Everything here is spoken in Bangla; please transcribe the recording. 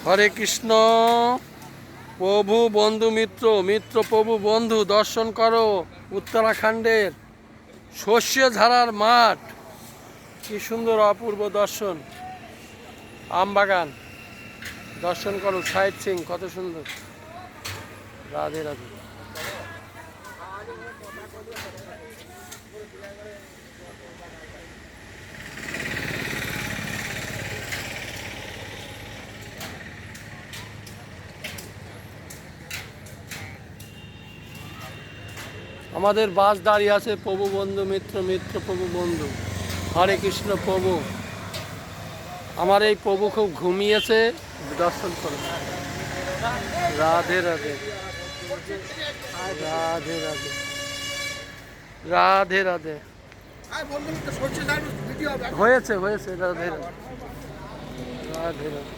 হরে কৃষ্ণ। প্রভু বন্ধু মিত্র, মিত্র প্রভু বন্ধু দর্শন করো। উত্তরাখণ্ডের শস্য ঝাড়ার মাঠ, কি সুন্দর অপূর্ব দর্শন। আমবাগান দর্শন করো, সাইট সিং কত সুন্দর। রাধে রাধে। আমাদের বাস দাঁড়িয়ে আছে প্রভু বন্ধু মিত্র, মিত্র প্রভু বন্ধু। হরে কৃষ্ণ প্রভু। আমার এই প্রভু খুব ঘুমিয়েছে, দর্শন করো। রাধে রাধে রাধে রাধে রাধে রাধে। হয়েছে হয়েছে, রাধে রাধে রাধে রাধে।